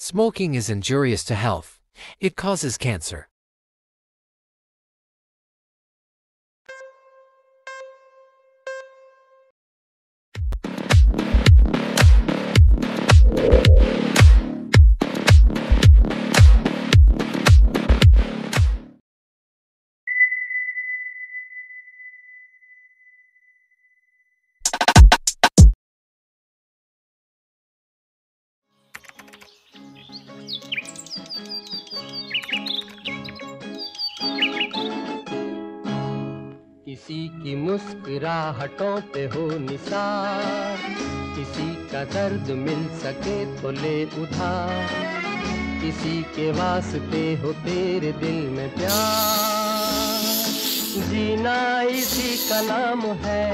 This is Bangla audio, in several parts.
Smoking is injurious to health. It causes cancer. किसी की मुस्कुराहटों पे हो निसार, किसी का दर्द मिल सके तो ले उधार, किसी के वास्ते हो तेरे दिल में प्यार, जीना इसी का नाम है।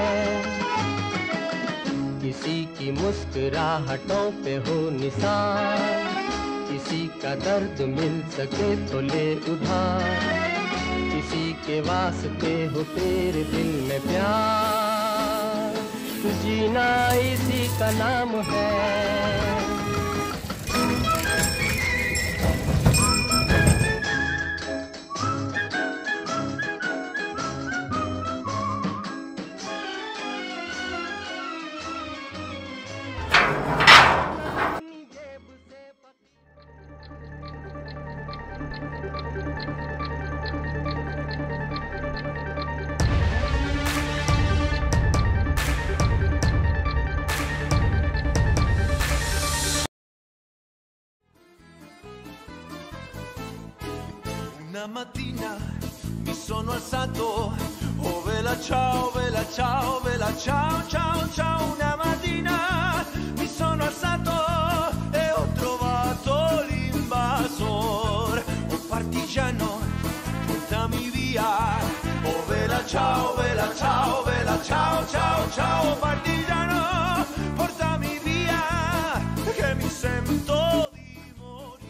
किसी की मुस्कुराहटों पे हो निसार, किसी का दर्द मिल सके तो ले उधार, किसी के वास्ते हो तेरे दिल में प्यार, जीना इसी का नाम है। Una mattina mi sono alzato, oh vela ciao, vela ciao, vela ciao, ciao, ciao. Una mattina mi sono alzato e ho trovato l'invasor, un partigiano, portami via. Oh vela ciao, vela ciao, vela ciao, ciao, ciao. Partigiano, portami via, che mi sento di morire.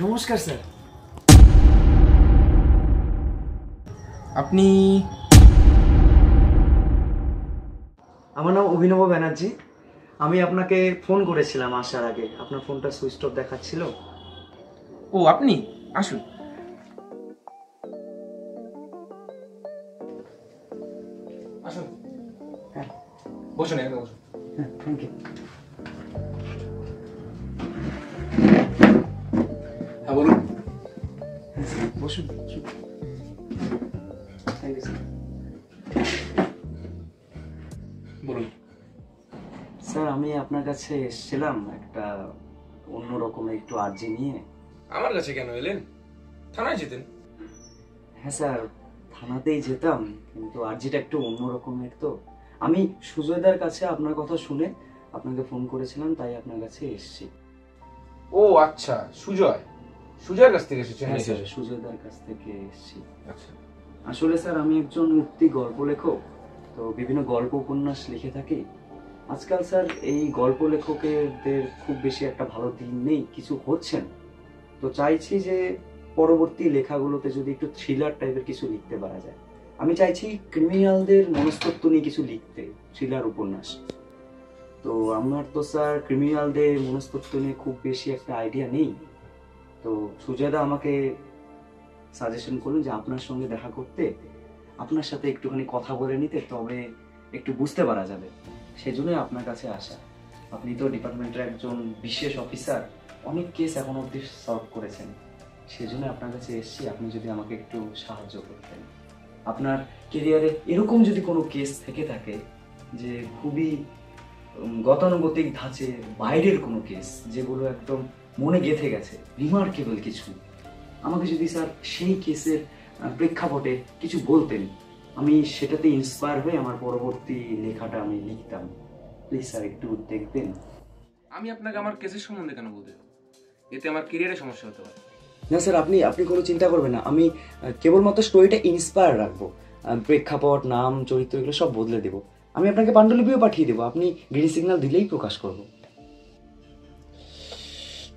নমস্কার স্যার। আপনি? আমার নাম অভিনব ব্যানার্জি। আমি আপনাকে ফোন করেছিলাম আসার আগে, আপনার ফোনটা সুইচ অফ দেখাচ্ছিল। ও আপনি আসুন। আসুন, হ্যাঁ বসুন, এখানে বসুন। হ্যাঁ, থ্যাংক ইউ। হ্যাঁ বলুন। বসুন বসুন। Thank you sir. বলুন। স্যার আমি আপনার কাছে এসেছিলাম একটা অন্য রকমের একটু আর্জি নিয়ে। আমার কাছে কেন এলেন? থানায় যেতেন। হ্যাঁ স্যার, থানাতেই যেতাম, কিন্তু আর্জিটা একটু অন্য রকমের। তো আমি সুজয়দার কাছে আপনার কথা শুনে আপনাকে ফোন করেছিলাম, তাই আপনার কাছে এসেছি। ও আচ্ছা, সুজয়ের কাছ থেকে এসেছেন? হ্যাঁ স্যার, সুজয়দার কাছ থেকে এসেছি। আচ্ছা। আসলে স্যার আমি একজন উঠতি গল্প লেখক, তো বিভিন্ন গল্প উপন্যাস লিখে থাকি। আজকাল স্যার এই গল্প লেখকদের খুব বেশি একটা ভালো দিন নেই, কিছু হচ্ছেন। তো চাইছি যে পরবর্তী লেখাগুলোতে যদি একটু থ্রিলার টাইপের কিছু লিখতে পারা যায়। আমি চাইছি ক্রিমিনালদের মনস্তত্ত্ব নিয়ে কিছু লিখতে, থ্রিলার উপন্যাস। তো আমার তো স্যার ক্রিমিনালদের মনস্তত্ত্ব নিয়ে খুব বেশি একটা আইডিয়া নেই। তো সুজয়দা আমাকে সাজেশন করলেন যে আপনার সঙ্গে দেখা করতে, আপনার সাথে একটুখানি কথা বলে নিতে, তবে একটু বুঝতে পারা যাবে। সেই জন্যই আপনার কাছে আসা। আপনি তো ডিপার্টমেন্টের একজন বিশেষ অফিসার, অনেক কেস এখন অবধি সলভ করেছেন। সেই জন্য আপনার কাছে এসেছি, আপনি যদি আমাকে একটু সাহায্য করতেন। আপনার কেরিয়ারে এরকম যদি কোনো কেস থেকে থাকে যে খুবই গতানুগতিক ধাঁচে বাইরের কোনো কেস, যেগুলো একদম মনে গেঁথে গেছে, রিমার্কেবল কিছু, আমাকে যদি স্যার সেই কেসের প্রেক্ষাপটে কিছু বলতেন, আমি সেটাতে ইন্সপায়ার হয়ে আমার পরবর্তী লেখাটা আমি লিখতাম। প্লিজ স্যার একটু দেখবেন। আমি আপনাকে আমার কেসের সম্বন্ধে কেন বলতে যাব? এতে আমার ক্যারিয়ারে সমস্যা হতে পারে। না স্যার, আপনি আপনি কোনো চিন্তা করবেন না। আমি কেবলমাত্র স্টোরিটা ইন্সপায়ার রাখবো, প্রেক্ষাপট, নাম, চরিত্র এগুলো সব বদলে দেবো। আমি আপনাকে পাণ্ডুলিপিও পাঠিয়ে দেবো, আপনি গ্রিন সিগন্যাল দিলেই প্রকাশ করব।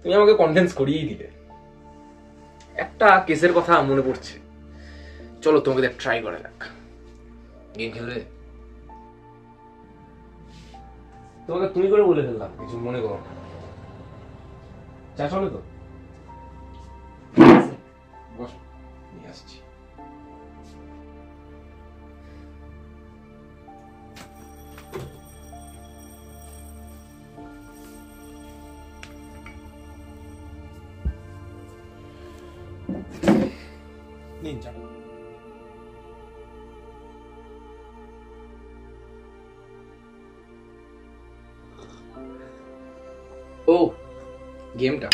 তুমি আমাকে কনভিন্স করিয়েই দিলে। একটা কেসের কথা মনে পড়ছে, চলো তোমাকে দেখ ট্রাই করা যাক। গেম খেলবে? তোমাকে তুমি করে বলে ফেললাম, কিছু মনে করো না। চা চলো তো, বসো, নিয়ে আসছি। নিন চা। ও গেমটা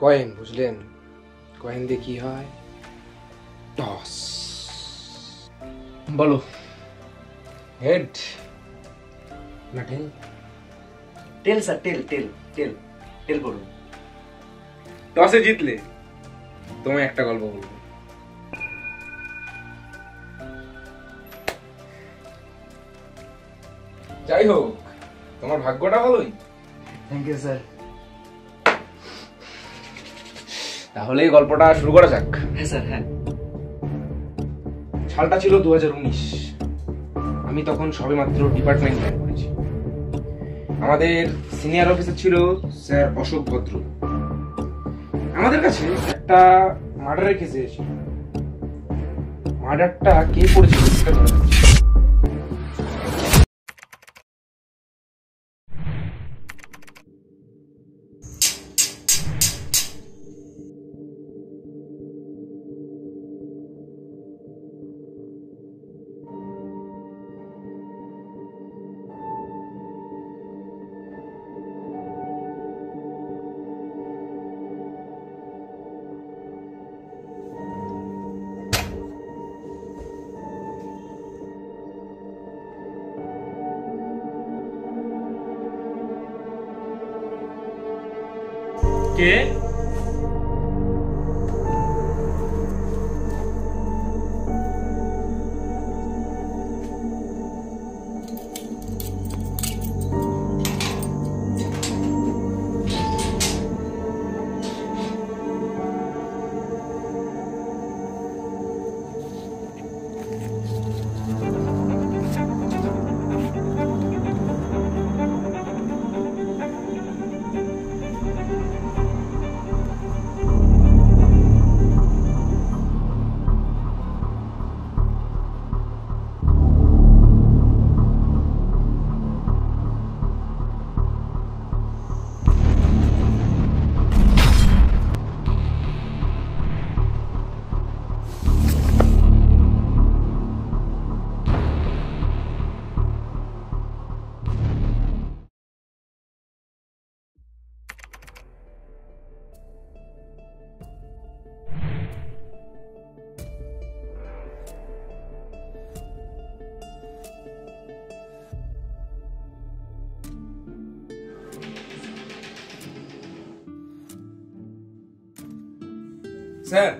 কয়েন, বুঝলেন? কয়েন দিয়ে কি হয়? টস। বলো, হেড না টেল? টেল স্যার, টেল টেল টেল টেল করুন। টসে জিতলে তোমায় একটা গল্প বলবো। যাই হোক, তোমার ভাগ্যটা ভালোই। Thank you sir. তাহলে এই গল্পটা শুরু করা যাক। হ্যাঁ স্যার, হ্যাঁ। সালটা ছিল 2019। আমি তখন সবেমাত্র ডিপার্টমেন্ট জয়েন করেছি। আমাদের সিনিয়র অফিসার ছিল স্যার অশোক ভদ্র। আমাদের কাছে একটা মার্ডারের কেস এসেছিল। মার্ডারটা কে করেছিল সেটা জানা যাচ্ছে না। কে? স্যার,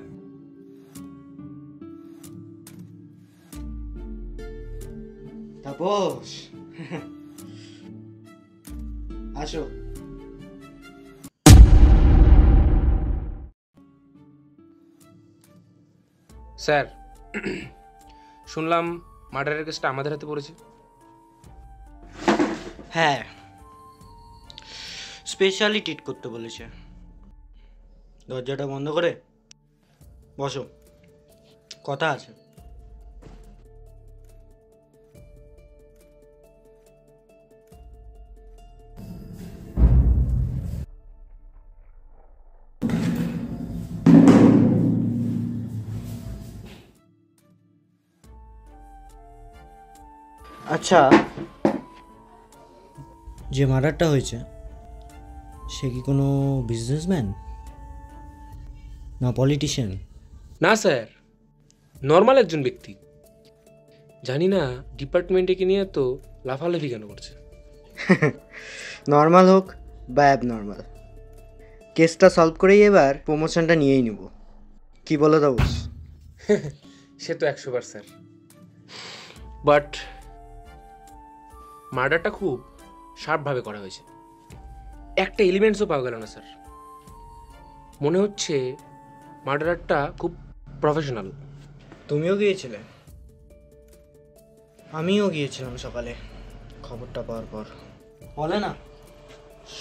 তাপস, আসো। স্যার, শুনলাম মার্ডারের কেসটা আমাদের হাতে পড়েছে। হ্যাঁ, স্পেশালি ট্রিট করতে বলেছে। দরজাটা বন্ধ করে বসো, কথা আছে। আচ্ছা, যে মার্ডারটা হয়েছে সে কি কোনো বিজনেসম্যান না পলিটিশিয়ান? না স্যার, নর্মাল একজন ব্যক্তি জানি না ডিপার্টমেন্টে কি নিয়ে তো লাফালাফি কেন করছে। নর্মাল হোক বা অ্যাবনর্মাল, কেসটা সলভ করেই এবার প্রমোশনটা নিয়েই নেব। কি বলো তাবুস? সে তো 100বার স্যার, বাট মার্ডারটা খুব শার্পভাবে করা হয়েছে, একটা এলিমেন্টসও পাওয়া গেল না স্যার। মনে হচ্ছে মার্ডারটা খুব প্রফেশনাল। তুমিও গিয়েছিলে? আমিও গিয়েছিলাম সকালে খবরটা পাওয়ার পর। বলে না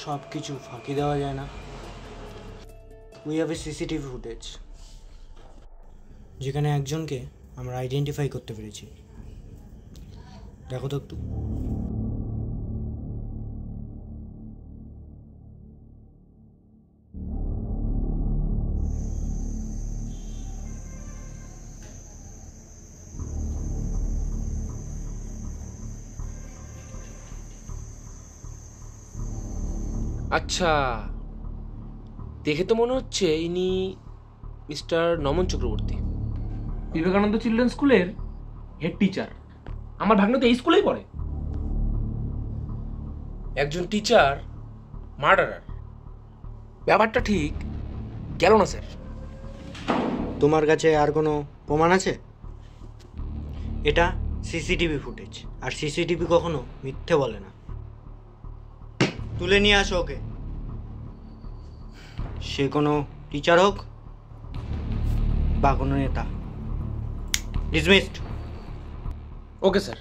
সব কিছু ফাঁকি দেওয়া যায় না। We have a CCTV footage যেখানে একজনকে আমরা আইডেন্টিফাই করতে পেরেছি। দেখো তো একটু। আচ্ছা, দেখে তো মনে হচ্ছে ইনি মিস্টার নমন চক্রবর্তী, বিবেকানন্দ চিলড্রেন স্কুলের হেড টিচার। আমার ভাগ্নে তো এই স্কুলেই পড়ে। একজন টিচার মার্ডারার, ব্যাপারটা ঠিক গেল না স্যার। তোমার কাছে আর কোনো প্রমাণ আছে? এটা সিসিটিভি ফুটেজ, আর সিসিটিভি কখনো মিথ্যে বলে না। তুলে নিয়ে আসো ওকে, সে কোনো টিচার হোক বা কোনো নেতা। ডিসমিসড। Okay sir.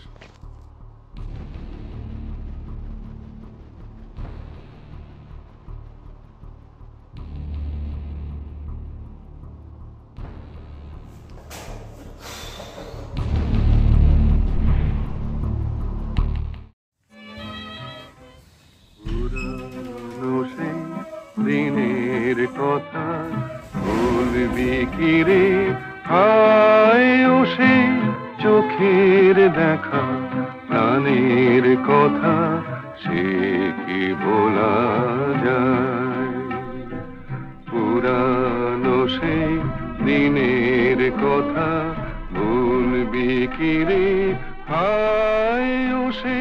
দিনের কথা বলবি কি রে, হায় ও সে চোখের দেখা, প্রাণের কথা সে কি বলা যায়। পুরানো সে দিনের কথা বলবি কি রে, হায় ও সে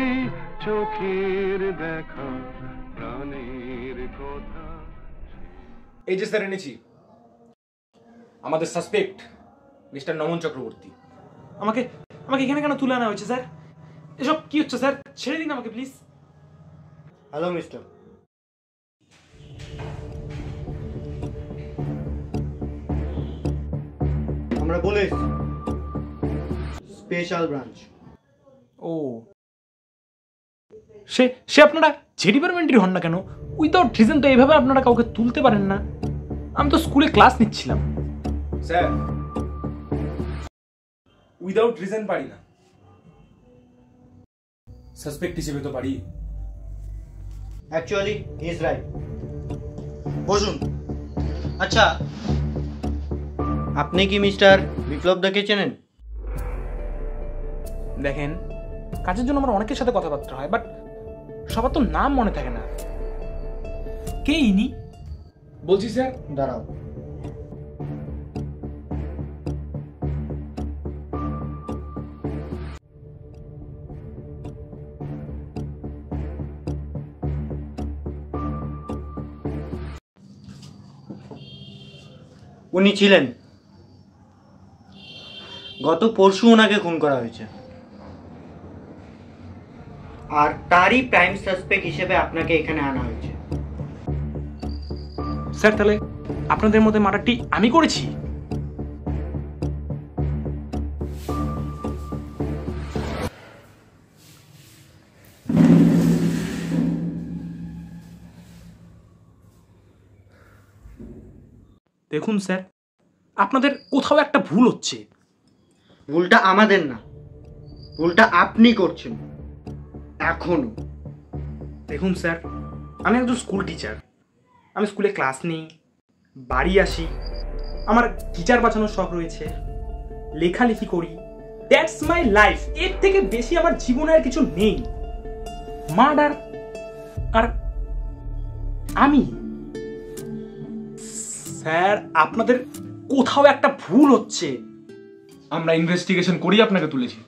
চোখের দেখা, প্রাণের কথা। এই যে স্যার এনেছি আমাদের সাসপেক্ট মিস্টার নমন চক্রবর্তী। আমাকে আমাকে এখানে কেন তুলে আনা হয়েছে স্যার? এসব কি হচ্ছে স্যার? ছেড়ে দিন আমাকে প্লিজ। হ্যালো মিস্টার, আমরা পুলিশ, স্পেশাল ব্রাঞ্চ। ও, সে সে আপনারা যে ডিপার্টমেন্টের হন না কেন, উইদাউট রিজন তো এইভাবে আপনারা কাউকে তুলতে পারেন না। আমি তো স্কুলে ক্লাস নিচ্ছিলাম। স্যার, উইদাউট রিজন পারি না, সাসপেক্ট হিসেবে তো পারি। Actually he is right. বসুন। আচ্ছা, আপনি কি মিস্টার বিপ্লব দাকে চেনেন? দেখেন, কাজের জন্য আমার অনেকের সাথে কথাবার্তা হয়, বাট সবার তো নাম মনে থাকে না। কে ইনি? বলছি স্যার। দাঁড়াও। উনি ছিলেন, গত পরশু ওনাকে খুন করা হয়েছে, আর তারই প্রাইম সাসপেক্ট হিসেবে আপনাকে এখানে আনা হয়েছে। স্যার, তাহলে আপনাদের মধ্যে মার্ডারটি আমি করেছি? দেখুন স্যার, আপনাদের কোথাও একটা ভুল হচ্ছে। ভুলটা আমাদের না, ভুলটা আপনি করছেন এখনো। দেখুন স্যার, আমি একজন স্কুল টিচার। আমি স্কুলে ক্লাস নিই, বাড়ি আসি, আমার টিচার বাঁচানোর শখ রয়েছে, লেখালেখি করি, দ্যাটস মাই লাইফ। এর থেকে বেশি আমার জীবনে আর কিছু নেই। মার্ডার আর আমি। স্যার, আপনাদের কোথাও একটা ভুল হচ্ছে। আমরা ইনভেস্টিগেশন করি আপনাকে তুলেছি।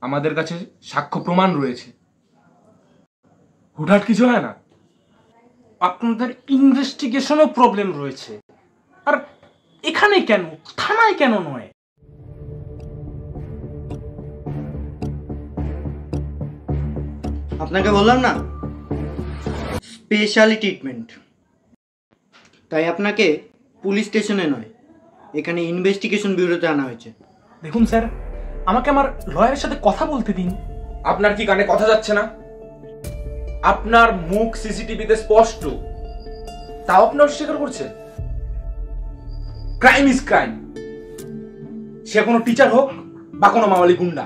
আমাদের কাছে সাক্ষ্য প্রমাণ রয়েছে। হুটহাট কিছু হয় না। আপনাদের ইনভেস্টিগেশনও প্রবলেম রয়েছে, আর এখানে কেন, থানায় কেন নয়? আপনাকে বললাম না, স্পেশালি ট্রিটমেন্ট। তাই আপনাকে পুলিশ স্টেশনে নয়, এখানে ইনভেস্টিগেশন ব্যুরোতে আনা হয়েছে। দেখুন স্যার, আমাকে আমার লয়ারের সাথে কথা বলতে দিন। আপনার কি কানে কথা যাচ্ছে না? আপনার মুখ সিসিটিভিতে স্পষ্ট, তাও আপনি অস্বীকার করছেন? ক্রাইম ইজ ক্রাইম, সে কোনো টিচার হোক বা কোনো মাওয়ালি গুন্ডা।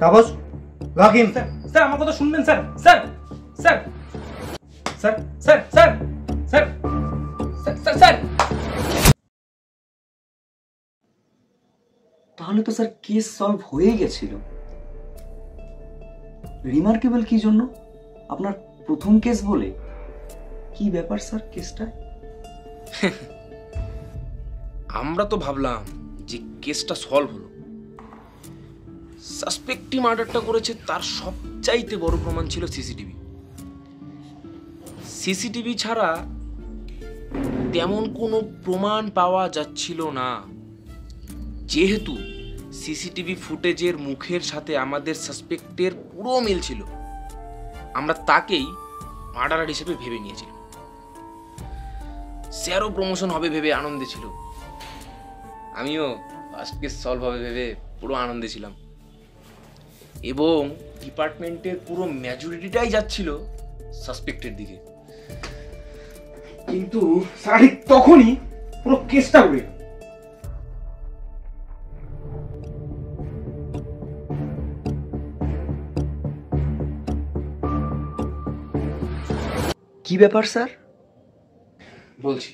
তাপস, লক হিম। স্যার আমার কথা শুনবেন sir. Sir sir sir sir sir sir sir sir. তাহলে তো স্যার কেস সলভ হয়ে গেছিল। রিমার্কেবল কি জন্য? আপনার প্রথম কেস বলে? কি ব্যাপার স্যার কেসটা? আমরা তো ভাবলাম যে কেসটা সলভ হলো, সাসপেক্টই মার্ডারটা করেছে তার সবচাইতে বড় প্রমাণ ছিল সিসিটিভি। সিসিটিভি ছাড়া তেমন কোনো প্রমাণ পাওয়া যাচ্ছিল না। যেহেতু সিসিটিভি ফুটেজের মুখের সাথে আমাদের সাসপেক্টের পুরো মিল ছিল, আমরা তাকেই মার্ডারার হিসেবে ভেবে নিয়েছিলাম। স্যারও প্রমোশন হবে ভেবে আনন্দে ছিল, আমিও ফার্স্ট কেস সলভ হবে ভেবে পুরো আনন্দে ছিলাম, এবং ডিপার্টমেন্টের পুরো মেজরিটিটাই যাচ্ছিল সাসপেক্টের দিকে। কিন্তু স্যার তখনই পুরো কেসটা উড়ে গেল। কি ব্যাপার স্যার? বলছি,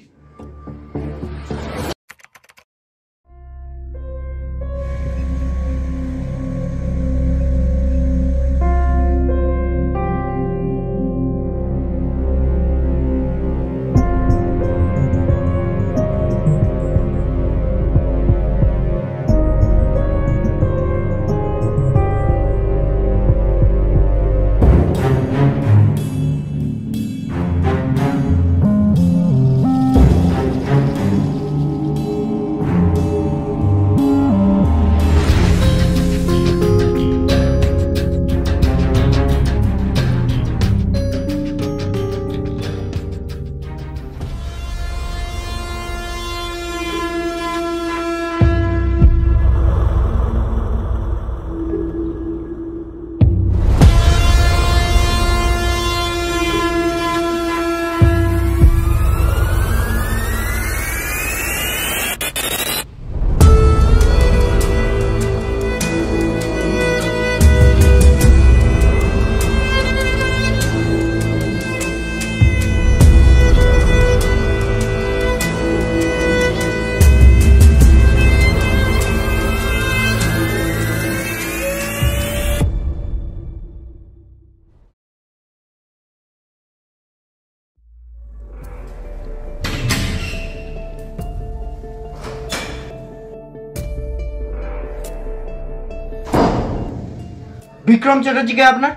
বিক্রম চ্যাটার্জিকে আপনার?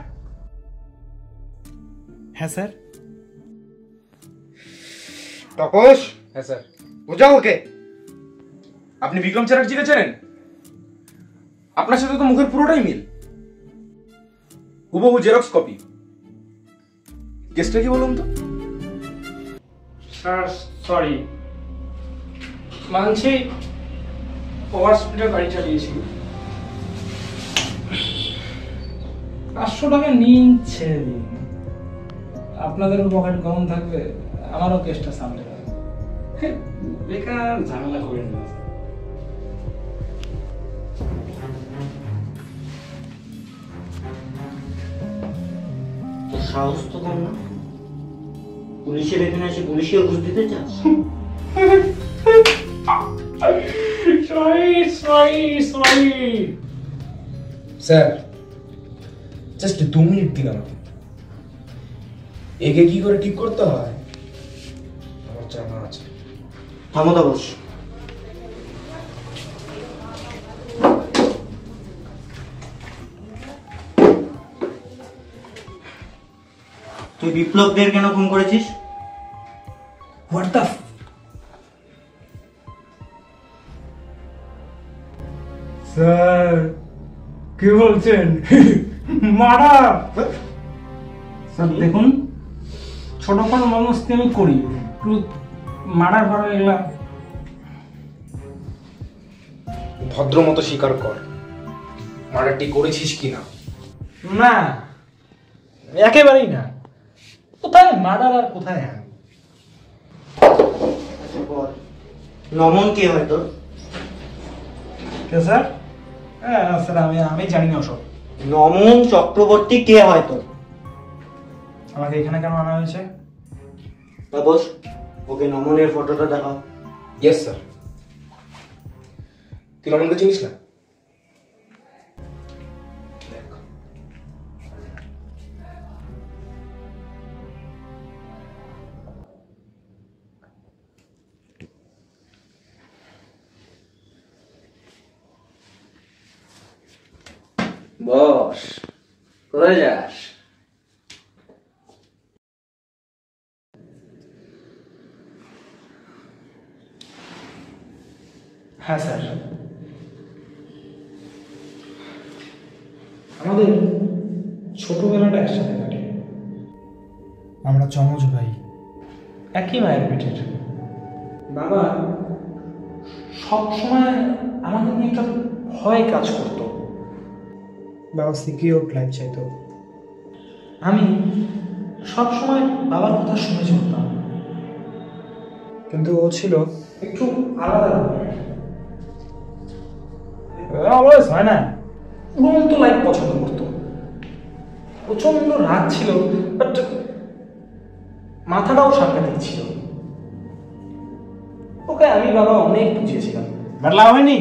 হ্যাঁ স্যার। তাপস, হ্যাঁ স্যার। বোঝাও ওকে। আপনি বিক্রম চ্যাটার্জিকে চেনেন? আপনার সাথে তো মুখের পুরোটাই মিল, হুবহু জেরক্স কপি। কেসটা কি বলুন তো? স্যার সরি, মানছি ওভার স্পিডে গাড়ি চালিয়েছিল। 500 টাকা নিন, ছেড়ে দিন। আপনাদেরও পকেট কম থাকবে, আমারও কেসটা সামলে যাবে। বেকার ঝামেলা করবেন না। সাহস তো কম না, পুলিশের এখানে এসে পুলিশের ঘুষ দিতে চাস? স্যার জাস্ট 2 মিনিট দিন আমাকে। একে কি করে ঠিক করতে হয় আমার আচ্ছা আচ্ছা থামো তাপস। তুই বিপ্লবদের কেন খুন করেছিস? হোয়াট দ্য স্যার কি বলছেন? মারা স্যার দেখুন, ছোটখাটো মনস্তি আমি করি, একটু মারার পরে এগুলা ভদ্র মতো স্বীকার কর মার্ডারটি করেছিস কিনা। না, একেবারেই না। কোথায় মার্ডার আর কোথায় হ্যাঁ? নমন কে হয় তোর? কে স্যার? হ্যাঁ স্যার, আমি জানি না ওসব। নমন চক্রবর্তী কে হয় তোর? আমাকে এখানে কেন আনা হয়েছে? তাপস, ওকে নমনের ফটোটা দেখাও। Yes sir. তুই নমনকে চিনিস না? বস, কোথায় যাস? হ্যাঁ স্যার, আমাদের ছোটবেলাটা একসাথে কাটে। আমরা চমজ ভাই, একই মায়ের পেটের। বাবা সবসময় আমাদের নিয়ে একটা ভয় কাজ করতো। বাবা সিকিউর লাইফ চাইতো। আমি সবসময় বাবার কথা শুনে চলতাম, কিন্তু ও ছিল একটু আলাদা রকমের। অলওয়েজ হয় না, উড়ন্ত লাইফ পছন্দ করতো। প্রচন্ড রাগ ছিল, বাট মাথাটাও সাংঘাতিক ছিল। ওকে আমি বাবা অনেক বুঝিয়েছিলাম, বাট লাভ হয়নি।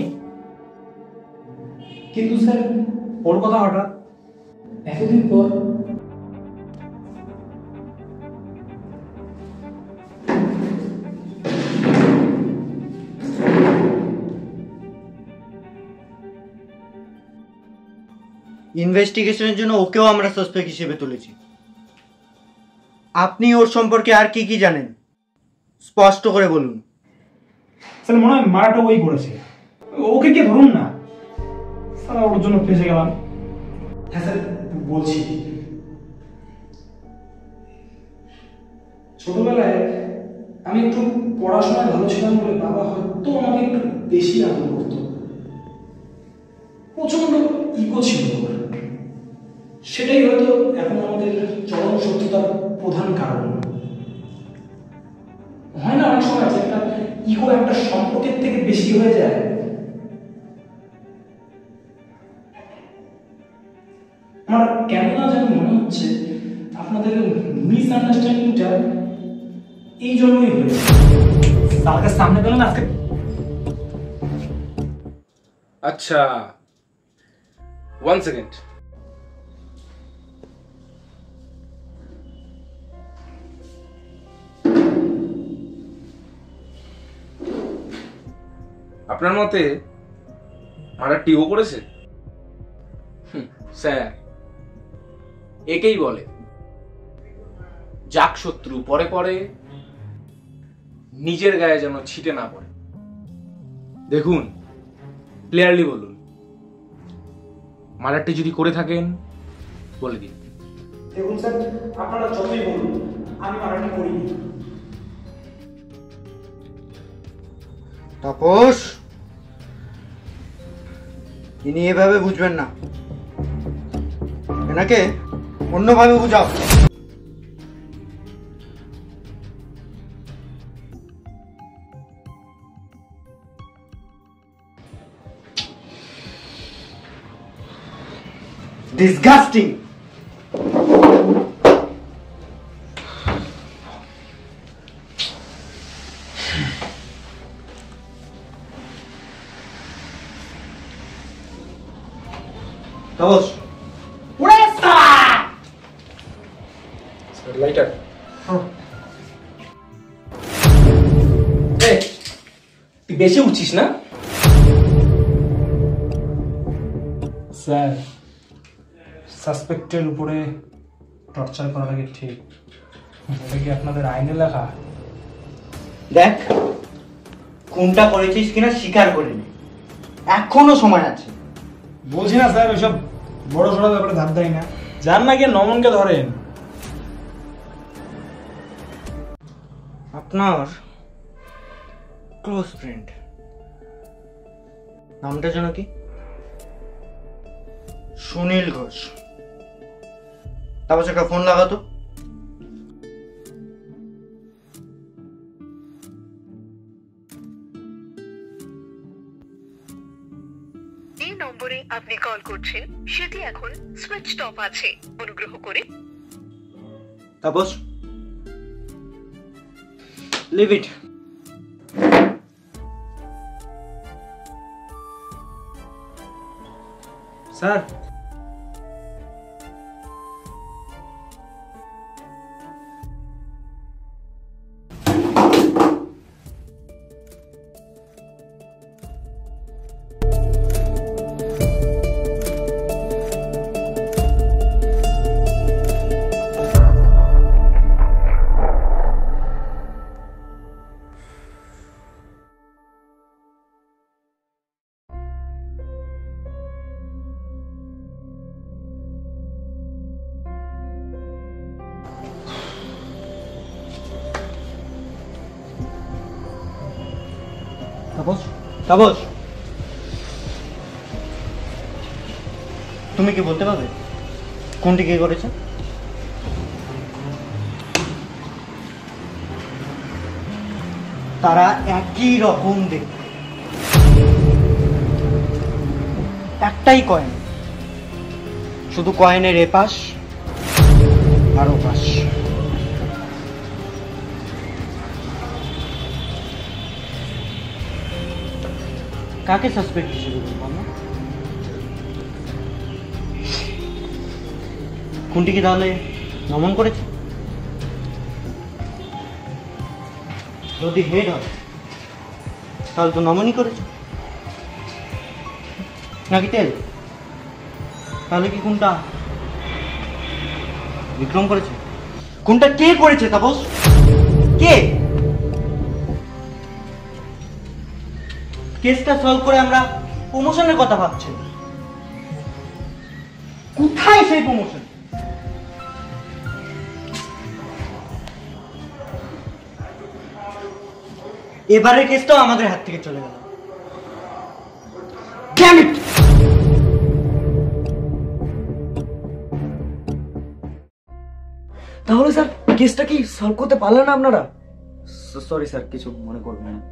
কিন্তু স্যার, ওর কথা হঠাৎ এতদিন পর ইনভেস্টিগেশনের জন্য ওকেও আমরা সাসপেক্ট হিসেবে তুলেছি। আপনি ওর সম্পর্কে আর কি কি জানেন স্পষ্ট করে বলুন। স্যার মনে হয় মারাটা ওই করেছে। ওকে কে ধরুন না স্যার, ওর জন্য ফেসে গেলাম। হ্যাঁ স্যার বলছি, ছোটবেলায় আমি একটু পড়াশোনায় ভালো ছিলাম বলে বাবা হয়তো আমাকে একটু বেশি আনন্দ করতো। প্রচন্ড ইগো ছিল ওর। সেটাই হয়তো এখন আমাদের চরম সত্যতার প্রধান কারণ। হয় না অনেক সময় যে একটা ইগো একটা সম্পর্কের থেকে বেশি হয়ে যায়। আমার কেন না যেন মনে হচ্ছে আপনাদের মিসআন্ডারস্ট্যান্ডিংটা এই জন্যই হয়েছে। তাকে সামনে পেলেন আজকে। আচ্ছা, 1 সেকেন্ড। আপনার মতে মার্ডারটি ও করেছে? স্যার, একেই বলে যাক শত্রু পরে পরে নিজের গায়ে যেন ছিটে না পড়ে। দেখুন, ক্লিয়ারলি বলুন, মার্ডারটি যদি করে থাকেন বলে দিন। দেখুন স্যার, আপনারা যতই বলুন, আমি মারাটি করিনি। তাপস, ইনি এভাবে বুঝবেন না, এনাকে অন্যভাবে বুঝাও। ডিসগাস্টিং। তাপস, লাইটার। তুই বেশি উঠছিস না? স্যার, সাসপেক্টের উপরে টর্চার করাটা কি ঠিক? এটা কি আপনাদের আইনে লেখা? দেখ, খুনটা করেছিস কিনা স্বীকার করে নে, এখনো সময় আছে। বলছি না স্যার, ওইসব বড় সড়ো ব্যাপারে ধার দেয় না। যার না গিয়ে নমনকে ধরেন। আপনার ক্লোজ ফ্রেন্ড নামটা যেন কি? সুনীল ঘোষ। তারপর একটা ফোন লাগাতো। এই নম্বরে আপনি কল করছেন সেটি এখন সুইচড অফ আছে, অনুগ্রহ করে Tapas, leave it. Sir, Tapas, Tapas, তুমি কি বলতে পারবে কোনটি কে করেছে? তারা একই রকম দেখতে, একটাই কয়েন, শুধু কয়েনের এপাশ আর ওপাশ। কাকে সাসপেক্ট হিসেবে বলবো আমরা? খুনটি কি তাহলে নমন করেছে? যদি হেড হয় তাহলে তো নমনই করেছে, নাকি তেল? তাহলে কি কোনটা বিক্রম করেছে? কোনটা কে করেছে তাপস? কে? কেসটা সলভ করে আমরা প্রমোশনের কথা ভাবছি, কোথায় সেই প্রমোশন? এবারের কেসটাও আমাদের হাত থেকে চলে গেল। Damn it! তাহলে স্যার কেসটা কি সলভ করতে পারলেন না আপনারা? সরি স্যার, কিছু মনে করবেন না।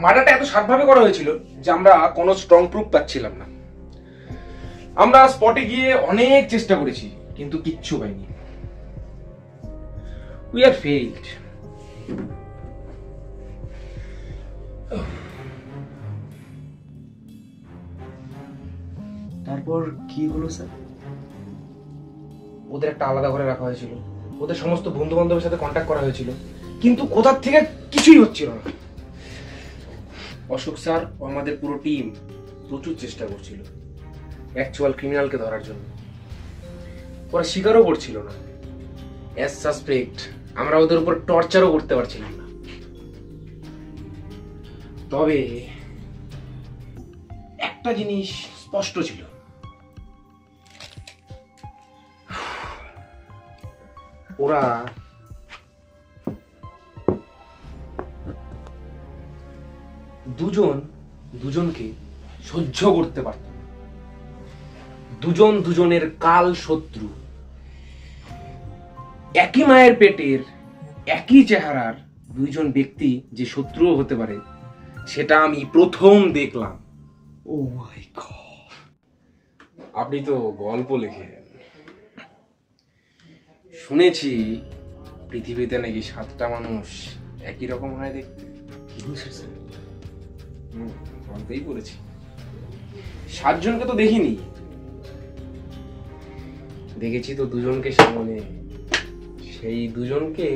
মার্ডারটা এত শার্পভাবে করা হয়েছিল যে আমরা কোনো স্ট্রং প্রুফ পাচ্ছিলাম না। আমরা স্পটে গিয়ে অনেক চেষ্টা করেছি, কিন্তু কিচ্ছু পাইনি। We are failed. তারপর কি হলো স্যার? ওদের একটা আলাদা ঘরে রাখা হয়েছিল, ওদের সমস্ত বন্ধু বান্ধবের সাথে কন্ট্যাক্ট করা হয়েছিল, কিন্তু কোথার থেকে কিছুই হচ্ছিল না। অশোক স্যার ও আমাদের পুরো টিম প্রচুর চেষ্টা করছিল অ্যাকচুয়াল ক্রিমিনালকে ধরার জন্য। ওরা স্বীকারও করছিল না। অ্যাজ সাসপেক্ট আমরা ওদের উপর টর্চারও করতে পারছিলাম না। তবে একটা জিনিস স্পষ্ট ছিল, ওরা দুজনকে সহ্য করতে পারত না। দুজন দুজনের কাল শত্রু। একই মায়ের পেটের একই চেহারার দুইজন ব্যক্তি যে শত্রুও হতে পারে, সেটা আমি প্রথম দেখলাম। ও মাই গড! আপনি তো গল্প লেখেন, শুনেছি পৃথিবীতে নাকি 7টা মানুষ একই রকম হয় দেখতে। কি বলছেন স্যার? গল্পেই বলেছি। 7 জনকে তো দেখিনি, দেখেছি তো দুজনকে সামনে। সেই দুজনকে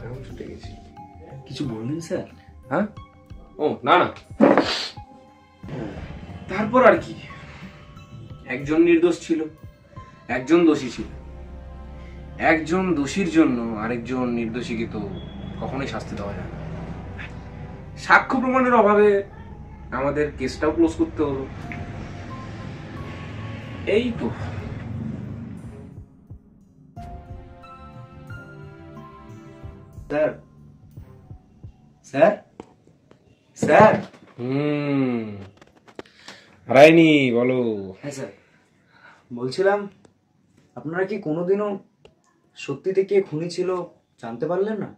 ঘাম ছুটে গেছি। কিছু বললেন স্যার? হ্যাঁ, ও না না, তারপর আর কি, একজন নির্দোষ ছিল, একজন দোষী ছিল। একজন দোষীর জন্য আরেকজন নির্দোষীকে তো কখনোই শাস্তি দেওয়া যায় না। সাক্ষ্য প্রমাণের অভাবে আমাদের কেসটাও ক্লোজ করতে হলো। এই তো। স্যার স্যার স্যার রায়নি বলো। হ্যাঁ স্যার, বলছিলাম আপনারা কি কোনোদিনও সত্যিতে কে খুনি ছিল জানতে পারলেন না?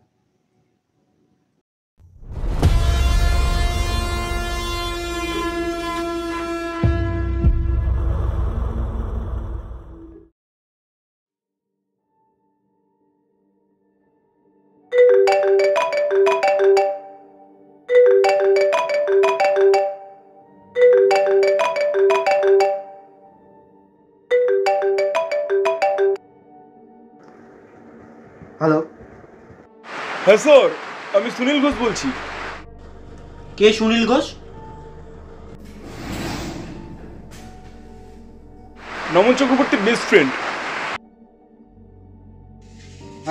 হ্যালো, হ্যাঁ স্যার, আমি সুনীল ঘোষ বলছি। কে সুনীল ঘোষ? নমন চক্রবর্তীর বেস্ট ফ্রেন্ড।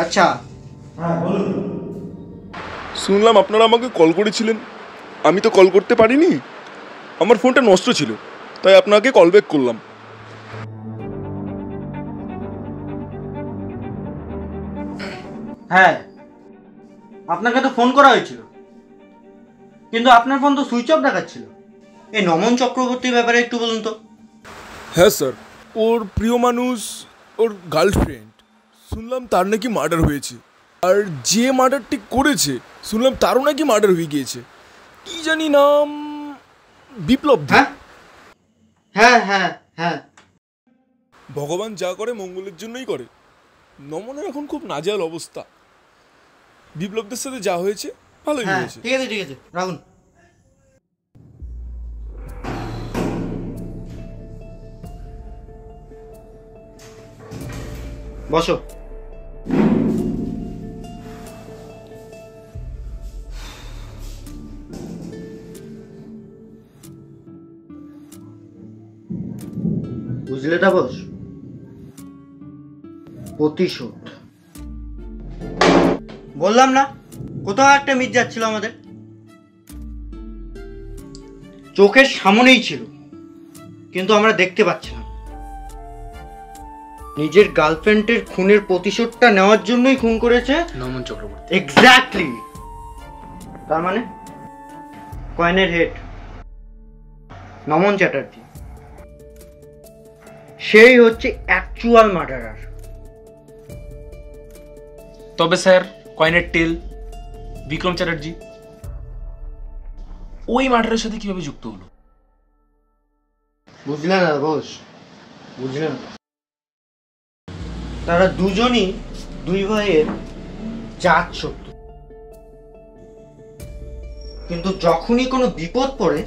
আচ্ছা, শুনলাম আপনারা আমাকে কল করেছিলেন। আমি তো কল করতে পারিনি, আমার ফোনটা নষ্ট ছিল, তাই আপনাকে কল ব্যাক করলাম। হ্যাঁ, আপনাকে তো ফোন করা হয়েছিল, কিন্তু আপনার ফোন তো সুইচ অফ দেখাচ্ছিল। এই নমন চক্রবর্তীর ব্যাপারে একটু বলুন তো। হ্যাঁ স্যার, ওর প্রিয় মানুষ, ওর গার্লফ্রেন্ড, শুনলাম তার নাকি মার্ডার হয়েছে। আর যে মার্ডারটি করেছে শুনলাম তারও নাকি মার্ডার হয়ে গিয়েছে। কি জানি নাম, বিপ্লব। হ্যাঁ হ্যাঁ হ্যাঁ হ্যাঁ, ভগবান যা করে মঙ্গলের জন্যই করে। নমনের এখন খুব নাজেহাল অবস্থা। বিপ্লবদের সাথে যা হয়েছে ভালোই হ্যাঁ, হয়েছে। ঠিক আছে ঠিক আছে, রাখুন। বসো। বুঝলে তাপস, প্রতিশোধ। বললাম না, কোথাও একটা মিস যাচ্ছিল আমাদের। চোখের সামনেই ছিল, কিন্তু আমরা দেখতে পাচ্ছিলাম। নিজের গার্লফ্রেন্ডের খুনের প্রতিশোধটা নেওয়ার জন্যই খুন করেছে নমন চক্রবর্তী। এক্স্যাক্টলি। তার মানে কয়েনের হেড নমন চ্যাটার্জি, সেই হচ্ছে অ্যাকচুয়াল মার্ডারার। তবে স্যার, কয়েনের টেল বিক্রম চ্যাটার্জি ওই মার্ডারের সাথে কিভাবে যুক্ত হলো? বুঝলেন না ঘোষ, বুঝলেন? তারা দুজনই দুই ভাইয়ের জাত শত্রু, কিন্তু যখনই কোনো বিপদ পড়ে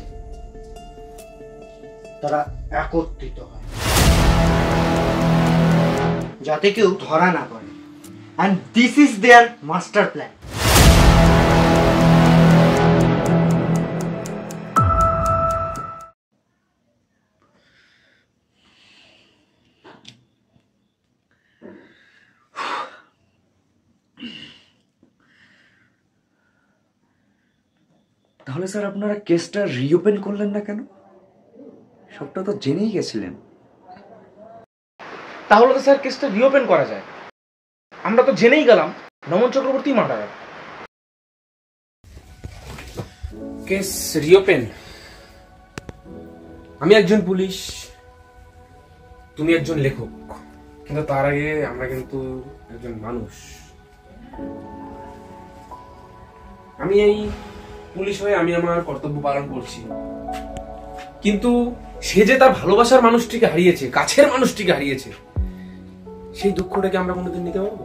তারা একত্রিত হয়, যাতে কেউ ধরা না পড়ে। And this is their master plan. তাহলে স্যার আপনারা কেসটা রিওপেন করলেন না কেন? সবটা তো জেনেই গেছিলেন। তাহলে তো স্যার কেসটা রিওপেন করা যায়। আমরা তো জেনেই গেলাম নমন চক্রবর্তী মার্ডারার। Case reopen. আমি একজন পুলিশ, তুমি একজন লেখক, কিন্তু তার আগে আমরা কিন্তু একজন মানুষ। আমি এই পুলিশ হয়ে আমি আমার কর্তব্য পালন করছি, কিন্তু সে যে তার ভালোবাসার মানুষটিকে হারিয়েছে, কাছের মানুষটিকে হারিয়েছে, সেই দুঃখটাকে আমরা কোনোদিন নিতে পারবো?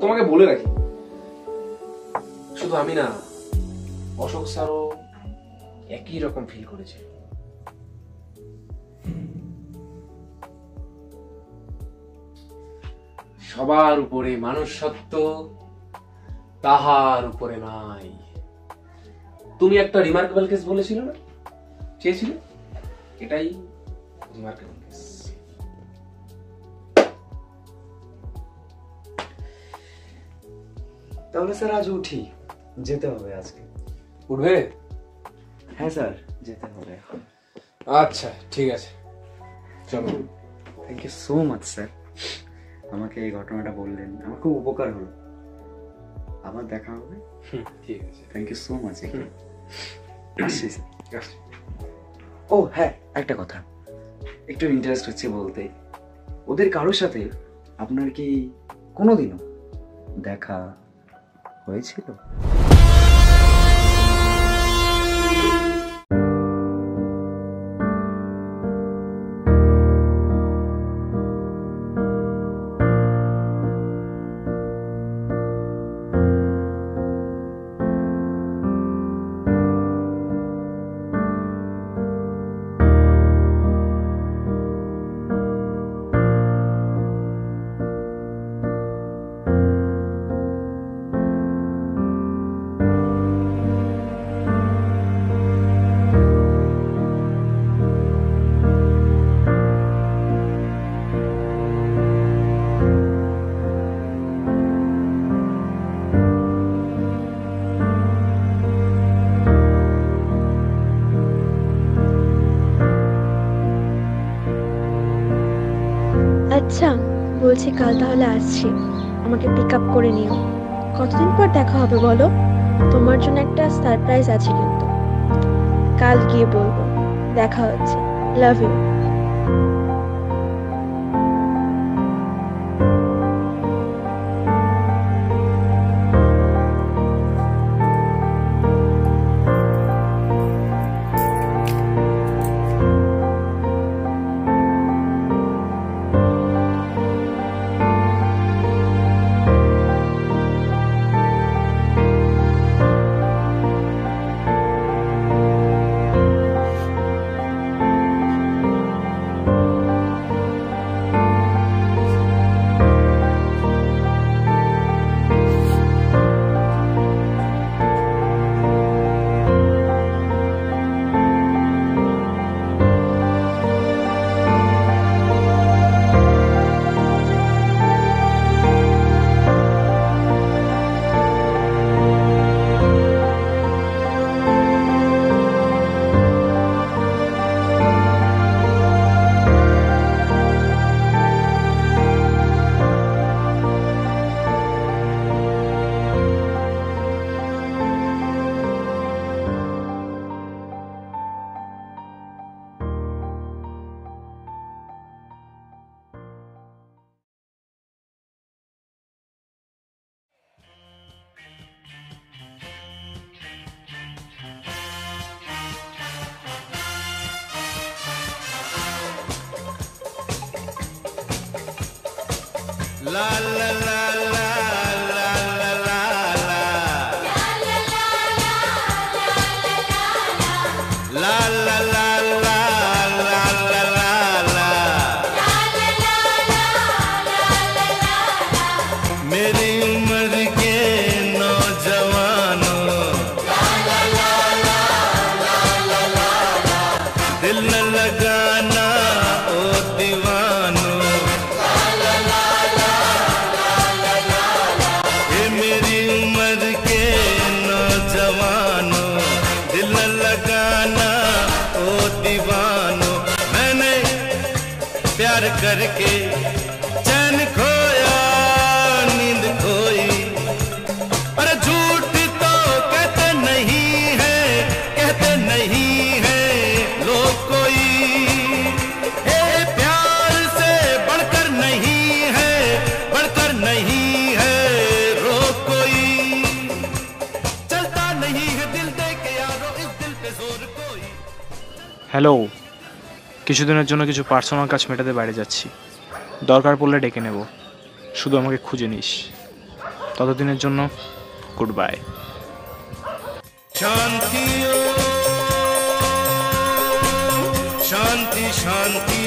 তোমাকে বলে রাখি, শুধু আমি না, অশোক স্যারও একই রকম ফিল করেছে। সবার উপরে মানুষ সত্য, তাহার উপরে নাই। তুমি একটা রিমার্কেবল কেস বলেছিল না, চেয়েছিলে? এটাই রিমার্কেবল কেস। তাহলে স্যার আজ উঠি, যেতে হবে আজকে। উঠবে? হ্যাঁ স্যার, যেতে হবে এখন। আচ্ছা ঠিক আছে, চলো। Thank you so much sir, আমাকে এই ঘটনাটা বললেন, আমার খুব উপকার হলো। আবার দেখা হবে। ঠিক আছে, থ্যাংক ইউ সো মাচ। আসছি স্যার। আসছি। ও হ্যাঁ, একটা কথা একটু ইন্টারেস্ট হচ্ছে বলতে, ওদের কারোর সাথে আপনার কি কোনোদিনও দেখা হয়েছিল? আচ্ছা বলছি, কাল তাহলে আসছি, আমাকে পিক আপ করে নিও। কতদিন পর দেখা হবে বলো? তোমার জন্য একটা সারপ্রাইজ আছে, কিন্তু কাল গিয়ে বলবো। দেখা হচ্ছে, love you. La la la la la la la la la la la मेरी उम्र के नौजवानों दिल न लगाना ओ दीवानों ये मेरी उम्र के नौजवानों दिल न लगाना ओ दीवानों मैंने प्यार करके चैन खोया नींद खोई अरे झूठ तो कहते नहीं है लोग कोई प्यार से बढ़कर नहीं है रोग कोई चलता नहीं है दिल दे के यारो इस दिल पे जोर कोई। হ্যালো, কিছুদিনের জন্য কিছু পার্সোনাল কাজ মেটাতে বাইরে যাচ্ছি, দরকার পড়লে ডেকে নেব, শুধু আমাকে খুঁজে নিস। ততদিনের জন্য গুড বাই। शांति शांति